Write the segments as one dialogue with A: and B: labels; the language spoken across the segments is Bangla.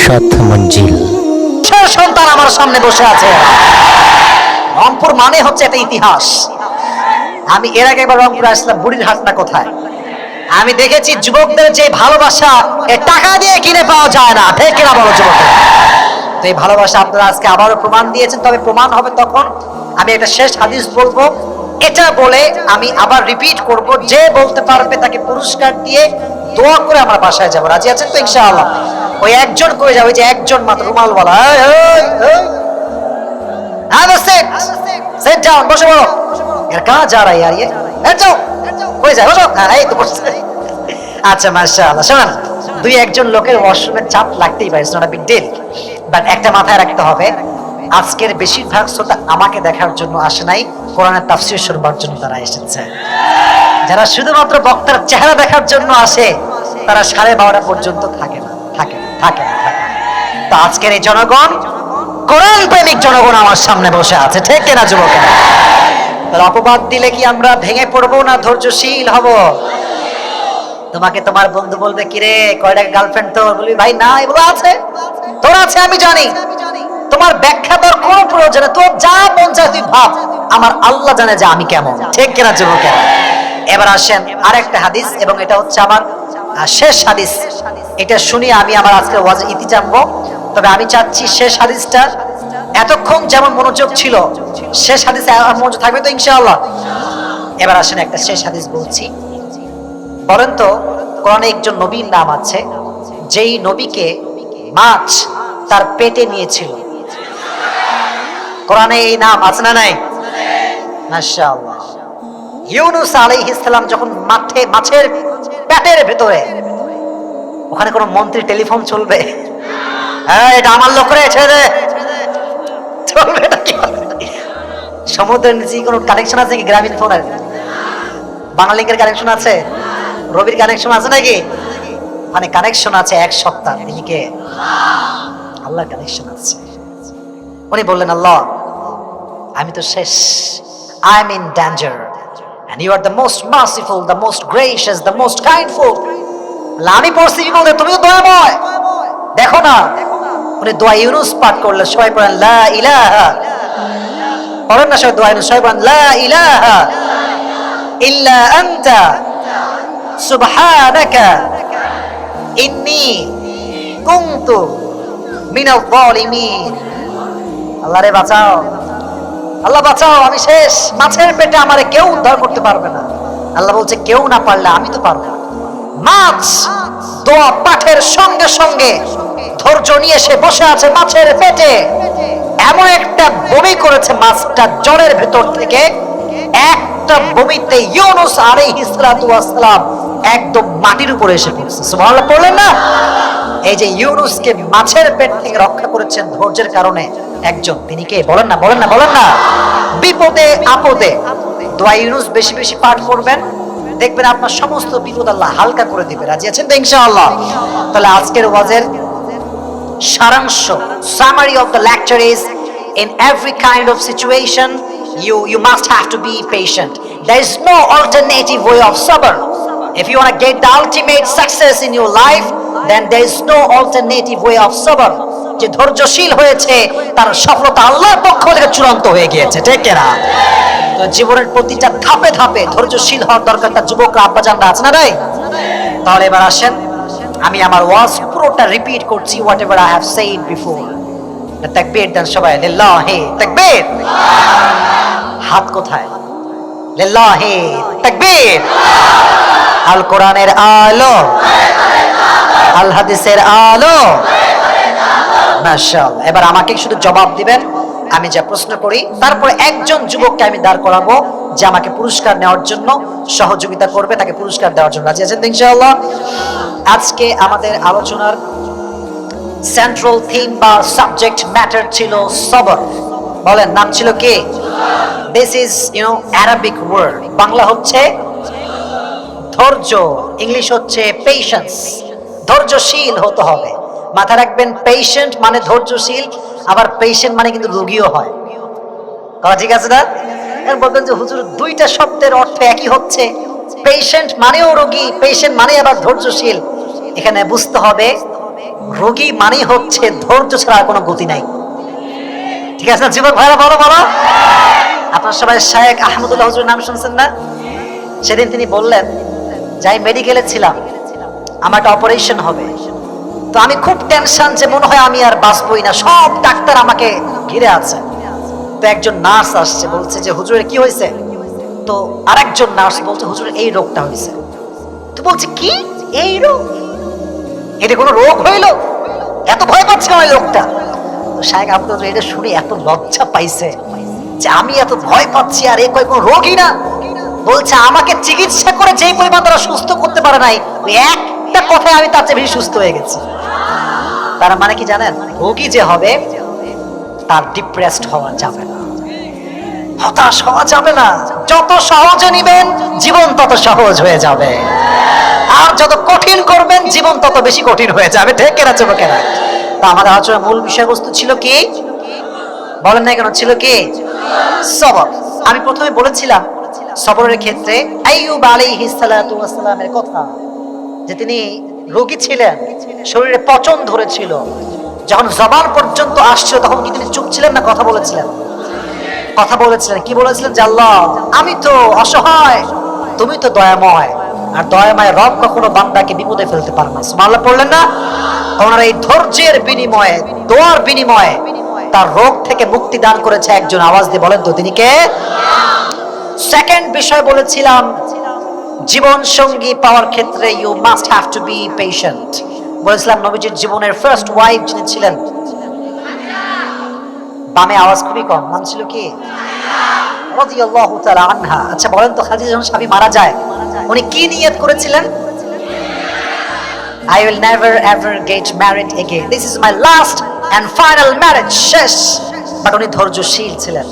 A: সাত মঞ্জিল।
B: সন্তান আমার সামনে বসে আছে। রংপুর মানে হচ্ছে একটা ইতিহাস। আমি এর আগে একবার রংপুরে আসলাম, বুড়ির হাট না কোথায়, আমি দেখেছি যুবকদের যে ভালোবাসা এ টাকা দিয়ে কিনে পাওয়া যায় না, ঠিক কিনা বলো যুবকরা? তো এই ভালোবাসা আপনারা আজকে আবারও প্রমাণ দিয়েছেন। তবে প্রমাণ হবে তখন আমি একটা শেষ হাদিস বলবো, এটা বলে আমি আবার রিপিট করব, যে বলতে পারবে তাকে পুরস্কার দিয়ে দোয়া করে আমরা বাসায় যাবো। রাজি আছেন তো ইনশাআল্লাহ? ওই একজন করে যাবে, যে একজন মাত্র রুমালওয়ালা। Sit down, বসে বলো। এর কাজ যা রা ইয়ার, যাও কই যায়, বসো। এই তো বসছে। আচ্ছা মাশাআল্লাহ। শুনুন, দুই একজন লোকের ওয়াশরুমের চাপ লাগতেই পারে, it's not a big deal. But একটা মাথায় রাখতে হবে, আজকের বেশিরভাগ শ্রোতা আমাকে দেখার জন্য আসে নাই, কোরআনের তাফসীর শুনবার জন্য তারা এসেছে। যারা শুধুমাত্র বক্তার চেহারা দেখার জন্য আসে তারা 12:30 পর্যন্ত থাকে না। তো আজকের এই জনগণ, কোরআন প্রেমিক জনগণ আমার সামনে বসে আছে, ঠিক কিনা যুবকেরা? তার অপবাদ দিলে কি আমরা ভেঙে পড়বো না ধৈর্যশীল হব? তোমাকে তোমার বন্ধু বলবে, কিরে কয়টা গার্লফ্রেন্ড তোর? বলবি ভাই না, এগুলো আছে। তোর আছে আমি জানি, তোমার ব্যাখ্যা তোর কোন প্রয়োজন, তোর যা মন চায় তুই ভাব, আমার আল্লাহ জানে যে আমি কেমন, ঠিক কিনা যুবকেরা? এবার আসেন আরেকটা হাদিস, এবং এটা হচ্ছে আমার শেষ হাদিস। এটা শুনি আমি আমার আজকের ওয়াজের ইতি জানবো। তবে আমি চাচ্ছি শেষ হাদিসটা এতক্ষণ যেমন মনোযোগ ছিল, শেষ হাদিসে মনোযোগ থাকবে তো ইনশাআল্লাহ? এবার আসেন একটা শেষ হাদিস বলছি। বলেন তো, কোরআনে একজন নবীর নাম আছে যেই নবীকে মাছ তার পেটে নিয়েছিল। কোরআনে এই নাম আছে না নাই? মাশাআল্লাহ। ইউনূস আলাইহিস সালাম যখন মাছের পেটের ভেতরে, ওখানে কোন মন্ত্রী টেলিফোন চলবে? হ্যাঁ, এটা আমার লোক রে, ছেড়ে চলবে নাকি? সমুদ্রের নিচে কোনো কানেকশন আছে কি? গ্রামীণ ফোনের, বাংলালিংকের কানেকশন আছে, রবির কানেকশন আছে নাকি? মানে কানেকশন আছে এক সপ্তাহ। তিনি কে? আল্লাহর কানেকশন আছে। উনি বললেন, আল্লাহ আমি তো শেষ, I am in danger and you are the most merciful, the most gracious, the most kindful. আমি পড়ছি কি বলতে, তুমি তো দয়াময়, দেখো না। উনি দোয়া ইউনূস পাঠ করলেন, সবাই পড়েন লা ইলাহা, পড়েন না সবাই দোয়া ইউনূস, সবাই পড়েন লা ইলাহা ইল্লা আনতা সুবহানাকা ইন্নী কুনতু মিনাল যালিমিন। আল্লাহ রে বাঁচাও, আল্লাহ বাঁচাও, আমি শেষ, মাছের পেটে আমারে কেউ উদ্ধার করতে পারবে না। আল্লাহ বলছে, কেউ না পারলে আমি তো পারবো। মাছ দোয়া পাঠের সঙ্গে সঙ্গে ধৈর্য নিয়ে সে বসে আছে মাছের পেটে। এমন একটা বমি করেছে মাছটা জলের ভেতর থেকে, একটা বমিতে ইউনূস আলাইহিস সালাতু ওয়াস সালাম একদম মাটির উপরে এসে পড়ছে। সুবহানাল্লাহ পড়লেন না? এই যে ইউনূসকে মাছের পেট থেকে রক্ষা করেছেন ধৈর্যের কারণে একজন, তিনি কে? বলেন না, বলেন না, বলেন না। বিপদে আপদে দোয়া ইউনূস বেশি বেশি পাঠ করবেন, দেখবেন আপনার সমস্ত বিপদ আল্লাহ হালকা করে দিবে। রাজি আছেন তো ইনশাআল্লাহ? তাহলে আজকের ওয়াজের সারাংশ, summary of the lecture is, in every kind of situation you must have to be patient. There is no alternative way of sabr. If you want to get the ultimate success in your life, then there is no alternative way of sabr. যে ধৈর্যশীল হয়েছে তার সফলতা আল্লাহর পক্ষ থেকে চূড়ান্ত হয়ে গিয়েছে, ঠিক কিনা? তো জীবনের প্রতিটা ধাপে ধাপে ধৈর্যশীল হওয়ার দরকারটা যুবকরা আব্বাজানরা আছে না ভাই? তাহলে এবার আসেন, আমি আমার ওয়াজ পুরোটা রিপিট করছি, what ever I have said before. তাকবীর দেন সবাই, লিল্লাহি তাকবীর। হাত কোথায়? লিল্লাহি তাকবীর। আল কোরআনের আলো, আল হাদিসের আলো। মাশাআল্লাহ। এবার আমাকে শুধু জবাব দিবেন, আমি যা প্রশ্ন করি, তারপরে একজন যুবককে আমি দাঁড় করাবো যে আমাকে পুরস্কার নেওয়ার জন্য সহযোগিতা করবে, তাকে পুরস্কার দেওয়ার জন্য। রাজি আছেন ইনশাআল্লাহ? আজকে আমাদের আলোচনার সেন্ট্রাল থিম বা সাবজেক্ট ম্যাটার ছিল সবর। বলেন, নাম ছিল কি? This is Arabic word. Bangla হচ্ছে ধৈর্য, ইংলিশ হচ্ছে পেশেন্স। ধৈর্যশীল হতে হবে, মাথা রাখবেন। পেশেন্ট মানে ধৈর্যশীল, আবার পেশেন্ট মানে কিন্তু রোগীও হয়। কথা ঠিক আছে না? বলবেন যে হুজুর দুইটা শব্দের অর্থ একই হচ্ছে, পেশেন্ট মানেও রোগী, পেশেন্ট মানে আবার ধৈর্যশীল। এখানে বুঝতে হবে রোগী মানে হচ্ছে ধৈর্য ছাড়া আর কোনো গতি নাই। ঠিক আছে না যুবক ভাইরা, বলো বলো। আপনার সবাই শায়েখ আহমদুল্লাহ হুজুরের নাম শুনছেন না? সেদিন তিনি বললেন যে আমি মেডিকেলে ছিলাম, আমার একটা অপারেশন হবে, তো আমি খুব টেনশন যে মনে হয় আমি আর বাঁচবই না, সব ডাক্তার আমাকে ঘিরে আছে। তো একজন নার্স আসছে, বলছে যে হুজুরের কি হয়েছে? তো আরেকজন নার্স বলছে হুজুরের এই রোগটা হয়েছে। তো বলছে কি এই রোগ? এটা কোনো রোগ হইল? এত ভয় পাচ্ছে আমার লোকটা। তো শায়েখ আব্দুল এটা শুনে এত লজ্জা পাইছে যে আমি এত ভয় পাচ্ছি, আর এ কয় কোনো রোগই না। বলছে আমাকে চিকিৎসা করে যেই পরিমাণ তারা সুস্থ করতে পারে নাই, ওই একটা কথায় আমি তার চেয়ে বেশি সুস্থ হয়ে গেছি। তার মানে কি জানেন, রোগী যে হবে তার ডিপ্রেসড হওয়া যাবে না, হতাশ হওয়া যাবে না। যত সহজে নিবেন জীবন তত সহজ হয়ে যাবে, আর যত কঠিন করবেন জীবন তত বেশি কঠিন হয়ে যাবে। ঠিক কেনা যুবকেরা? তা আমাদের আলোচনার মূল বিষয়বস্তু ছিল কি? বলেন না কেন? ছিল কি? সবর। আমি প্রথমে বলেছিলাম সবরের ক্ষেত্রে আইয়ুব আলাইহিস সালাতু ওয়াস সালামের কথা, যে তিনি রোগী ছিলেন, শরীরে পচন ধরেছিল, যখন জবান পর্যন্ত আসছিল তখন কি তিনি চুপ ছিলেন না কথা বলেছিলেন? কথা বলেছিলেন। কি বলেছিলেন? যে আল্লাহ আমি তো অসহায়, তুমি তো দয়াময়, আর দয়াময় রব কখনো বান্দাকে বিপদে ফেলতে পারে না। সুবহানাল্লাহ পড়লেন না? ওনার এই ধৈর্যের বিনিময়ে, দোয়ার বিনিময়ে তার রোগ থেকে মুক্তি দান করেছে একজন। আওয়াজ দিয়ে বলেন তো তিনি কে? সেকেন্ড বিষয় বলেছিলাম, জীবন সঙ্গী পাওয়ার ক্ষেত্রে you must have to be patient. বলেছিলাম নবীজির জীবনের ফার্স্ট ওয়াইফ যিনি ছিলেন, বামে আওয়াজ খুবই কম, নাম ছিল কি? রাদিয়াল্লাহু তাআলা আনহা। আচ্ছা বলেন তো, খাদিজা যখন স্বামী মারা যায় উনি কি নিয়ত করেছিলেন? I will never ever get married again. This is my last and final marriage. শেষ। বাট উনি ধৈর্যশীল ছিলেন।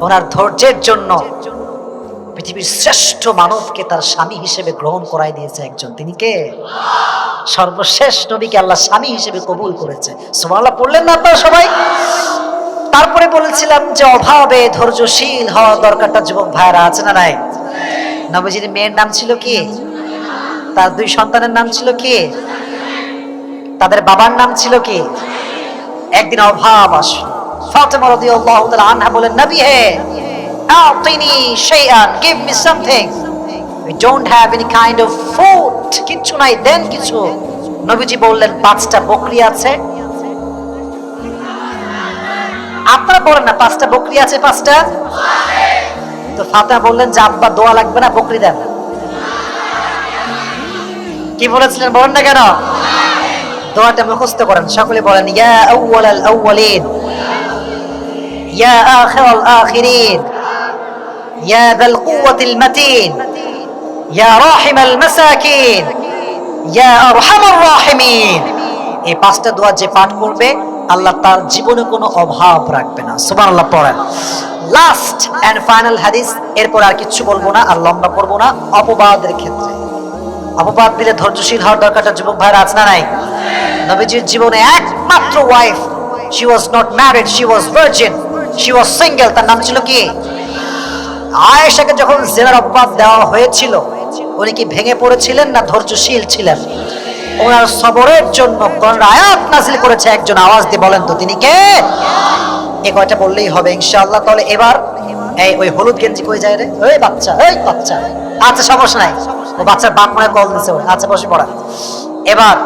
B: ওনার ধৈর্যের জন্য পৃথিবীর শ্রেষ্ঠ মানবকে তার স্বামী হিসেবে গ্রহণ করাই দিয়েছে একজন। তিনি কে? সর্বশেষ নবীকে আল্লাহ স্বামী হিসেবে কবুল করেছে। সুবহানাল্লাহ পড়লেন না আপনারা সবাই? তারপরে বলেছিলাম যে অভাবে ধৈর্যশীল হওয়া দরকারটা যুবক ভাইরা আছে না নাই? নবীজির মেয়ের নাম ছিল কি? তার দুই সন্তানের নাম ছিল কি? তাদের বাবার নাম ছিল কি? একদিন অভাব আসলো, ফাতেমা রাদিয়াল্লাহু তাআলা আনহা বলেন, নবী হে আতিনি শাইআন, give me something, we don't have any kind of food, কিছু নাই, দেন কিছু। নবীজি বললেন 5টা বকরি আছে। আপনারা বলেন না 5টা বকরি আছে? 5টা। তো ফাতেমা বললেন যে আব্বা দোয়া লাগবে না, বকরি দেন। কি বলেছিলেন বলেন না কেন? দোয়াটা মুখস্থ করেন, সকলে বলেন, ইয়া আউয়ালাল আউয়ালিন, ইয়া আখিরাল আখিরিন, ইয়া যাল কুওয়াতিল মাতিন, ইয়া রাহিমাল মাসাকিন, ইয়া আরহামার রাহিমিন। এই 5টা দোয়া যে পাঠ করবে আল্লাহ তার জীবনে কোনো অভাব রাখবে না। সুবহানাল্লাহ পড়েন। লাস্ট এন্ড ফাইনাল হাদিস, এরপর আর কিছু বলবো না, আর লম্বা করবো না। অপবাদের ক্ষেত্রে, অপবাদ দিলে ধৈর্যশীল হওয়ার দরকারটা যুবক ভাইরা আছে না নাই? নবীজির জীবনে একমাত্র wife, she was not married, she was virgin, she was single, তার নাম ছিল কি? আয়েশাকে যখন জিনার অপবাদ দেওয়া হয়েছিল উনি কি ভেঙে পড়েছিলেন না ধৈর্যশীল ছিলেন? ওনার সবরের জন্য কোরআন আয়াত নাযিল করেছে একজন। আওয়াজ দিয়ে বলেন তো তিনি কে? এই কয়টা বললেই হবে ইনশাআল্লাহ। তাহলে এবার এই ওই হলুদ গেঞ্জি কই যায় রে? ওই বাচ্চা, ওই বাচ্চা। আচ্ছা সমস্যা নাই, ও বাচ্চার বাপ মনে কল দিছে। আচ্ছা বসে পড়া। এবার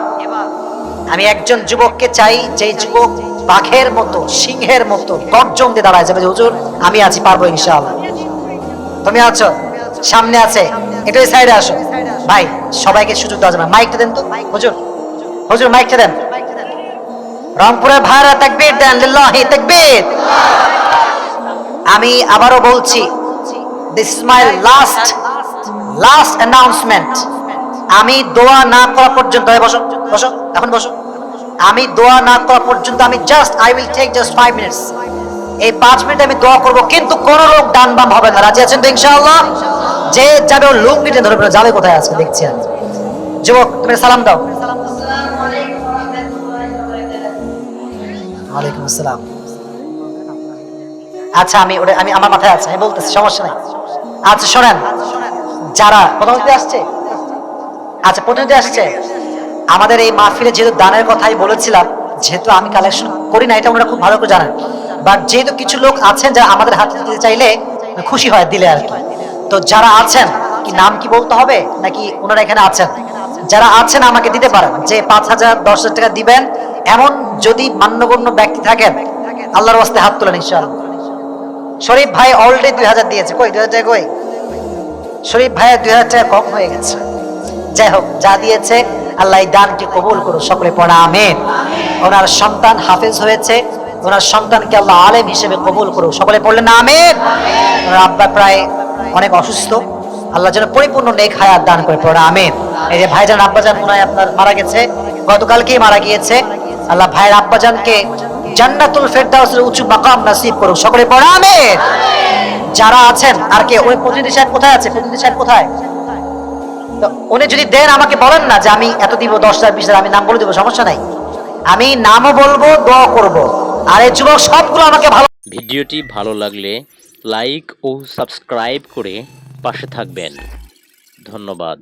B: আমি একজন যুবককে চাই, যে যুবক বাঘের মতো, সিংহের মতো গর্জন দিয়ে দাঁড়ায় যাবে, হুজুর আমি আছি, পারবো ইনশাআল্লাহ। তুমি আছো, সামনে আছে, একটু সাইডে আসো ভাই, সবাইকে সুযোগ দেওয়া যাবে। মাইকটা দেন তো হুজুর, হুজুর মাইকটা দেন। রংপুরের ভাইরা তাকবীর দেন, লিল্লাহি তাকবীর। আমি আবারও বলছি, this is my last announcement. আমি দোয়া না করা পর্যন্ত, বসো বসো, এখন বসো। আমি দোয়া না করা পর্যন্ত আমি I will take just 5 minutes. এই 5 মিনিট আমি দোয়া করব, কিন্তু কোন লোক ডান বাম হবে না। রাজি আছেন তো ইনশাআল্লাহ? যে যাবে ও লুঙ্গিটা ধরে ফেলে, যাবে কোথায় আছে দেখছি আমি। যুবক তুমি সালাম দাও। ওয়ালাইকুম আসসালাম। আচ্ছা আমি আমার মাথায় আছে, আমি বলতেছি, সমস্যা নাই। আচ্ছা শোনেন, যারা প্রথমে আসছে, আচ্ছা প্রতিনিধি আসছে, আমাদের এই মাহফিলে যেহেতু দানের কথাই বলেছিলাম, যেহেতু আমি কালেকশন করি না, এটা ওনারা খুব ভালো করে জানেন, বাট যেহেতু কিছু লোক আছেন যারা আমাদের হাতে দিতে চাইলে খুশি হয় দিলে আর কি। তো যারা আছেন, কি নাম কি বলতে হবে নাকি ওনারা এখানে আছেন? যারা আছেন আমাকে দিতে পারেন, যে 5,000 10,000 টাকা দিবেন এমন যদি মান্যগণ্য ব্যক্তি থাকেন, আল্লাহর ওয়াস্তে হাত তোলেন ইনশাআল্লাহ। শরীফ ভাই অলরেডি 2,000 দিয়েছে, কই 2,000 টাকা কই? শরীফ ভাইয়ের 2,000 টাকা কম হয়ে গেছে। যাই হোক, যা দিয়েছে আল্লাহ এই দানকে কবুল করুন, সকলে পড়া আমিন। ওনার সন্তান হাফেজ হয়েছে, ওনার সন্তানকে আল্লাহ আলেম হিসেবে কবুল করুন, সকলে পড়লেন না আমিন। ওনার আব্বা প্রায় অনেক অসুস্থ, আল্লাহ যেন পরিপূর্ণ নেক হায়াত দান করে, পড়া আমিন। এই যে ভাইজান আব্বাজান ওনায় আপনার মারা গেছে, গতকালকেই মারা গিয়েছে, আল্লাহ ভাইয়ের আব্বাজানকে জান্নাতুল ফেরদাউসের উঁচু মাকাম নসিব করুন, সকলে পড়া আমিন। যারা আছেন আর কে, ওই প্রতিনিধি সাহেব কোথায় আছে? প্রতিনিধি সাহেব কোথায়? তো উনি যদি দেন আমাকে বলেন না যে আমি এত দিব, 10,000 20,000, আমি নাম বলে দেবো, সমস্যা নাই, আমি নামও বলবো, দোয়া করব। আর এই যুবক সবগুলো আমাকে ভালো।
C: ভিডিওটি ভালো লাগলে লাইক ও সাবস্ক্রাইব করে পাশে থাকবেন। ধন্যবাদ।